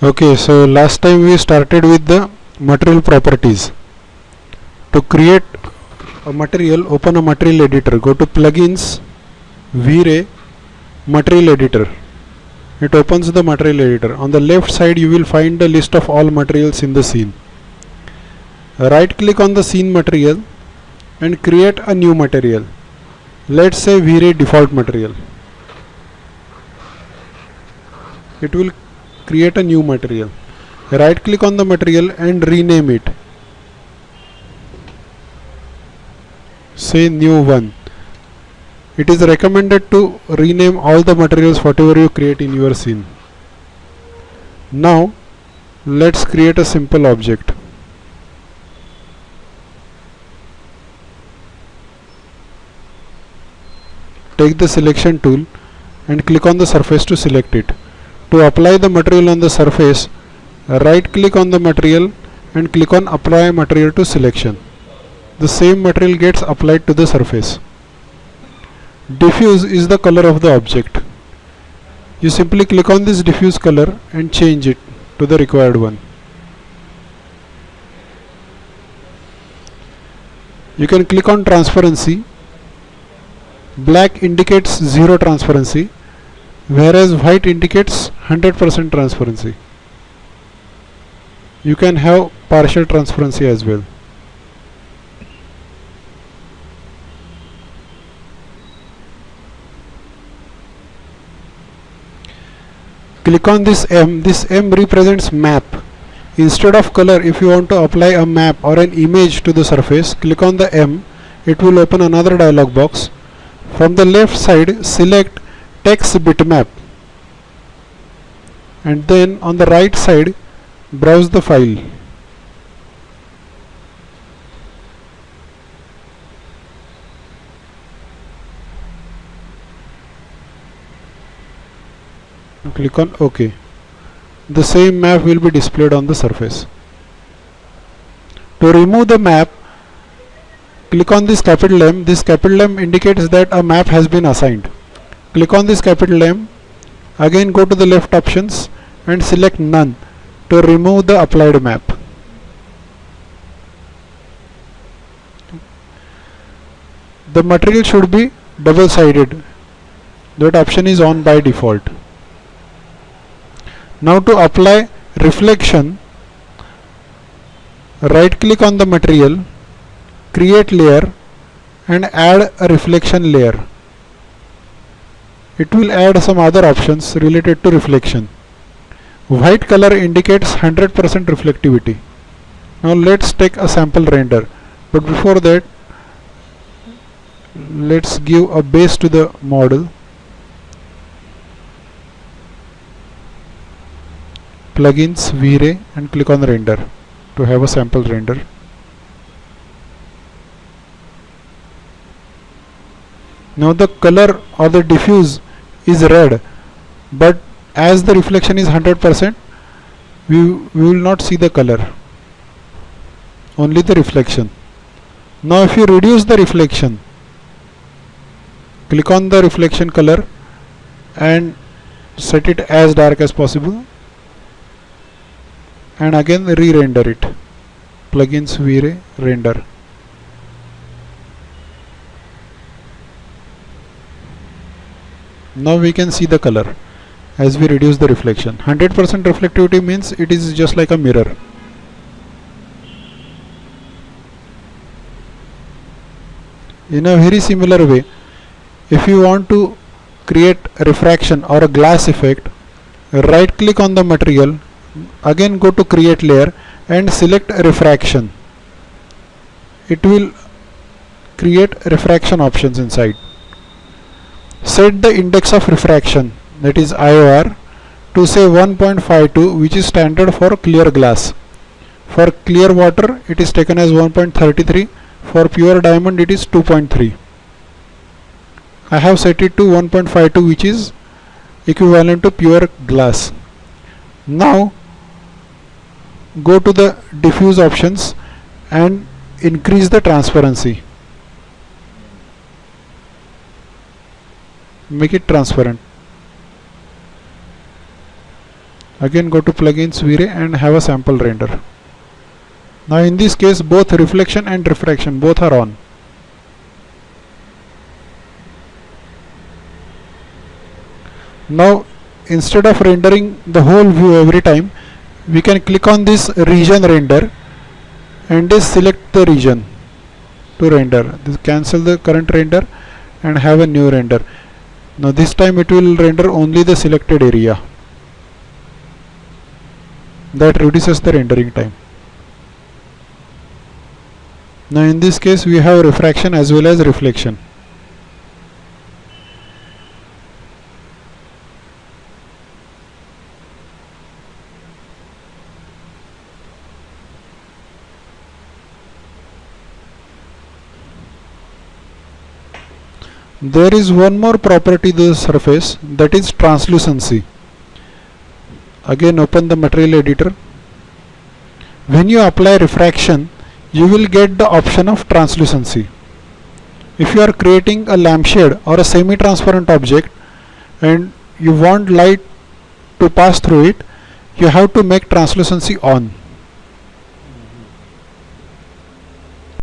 Okay, so last time we started with the material properties. To create a material, open a material editor. Go to plugins, V-Ray, material editor. It opens the material editor. On the left side you will find the list of all materials in the scene. Right click on the scene material and create a new material. Let's say V-Ray default material. It will create a new material. Right click on the material and rename it. Say new one. It is recommended to rename all the materials whatever you create in your scene. Now let's create a simple object. Take the selection tool and click on the surface to select it. To apply the material on the surface, right click on the material and click on apply material to selection. The same material gets applied to the surface. Diffuse is the color of the object. You simply click on this diffuse color and change it to the required one. You can click on transparency. Black indicates 0 transparency, whereas white indicates 100% transparency. You can have partial transparency as well. Click on this M. This M represents map. Instead of color, if you want to apply a map or an image to the surface, click on the M. It will open another dialog box. From the left side, select text bitmap, and then on the right side, browse the file. Click on OK. The same map will be displayed on the surface. To remove the map, click on this capital M. This capital M indicates that a map has been assigned. Click on this capital M. Again go to the left options and select none to remove the applied map. The material should be double-sided. That option is on by default. Now to apply reflection, right click on the material, create layer and add a reflection layer. It will add some other options related to reflection. White color indicates 100% reflectivity. Now let's take a sample render, but before that let's give a base to the model. Plugins, V-Ray, and click on render to have a sample render. Now the color or the diffuse is red, but as the reflection is 100%, we will not see the color, only the reflection. Now if you reduce the reflection, click on the reflection color and set it as dark as possible, and again re-render it. Plugins, V-Ray, render. Now we can see the color as we reduce the reflection. 100% reflectivity means it is just like a mirror. In a very similar way, if you want to create a refraction or a glass effect, right click on the material, again go to create layer and select refraction. It will create refraction options inside. Set the index of refraction, that is IOR, to say 1.52, which is standard for clear glass. For clear water it is taken as 1.33. For pure diamond it is 2.3. I have set it to 1.52, which is equivalent to pure glass. Now go to the diffuse options and increase the transparency. Make it transparent. Again go to plugins V-Ray and have a sample render. Now in this case both reflection and refraction both are on. Now instead of rendering the whole view every time, we can click on this region render and just select the region to render. This cancel the current render and have a new render. Now this time it will render only the selected area. That reduces the rendering time. Now in this case we have refraction as well as reflection. There is one more property to the surface, that is translucency. Again open the material editor. When you apply refraction, you will get the option of translucency. If you are creating a lampshade or a semi-transparent object and you want light to pass through it, you have to make translucency on.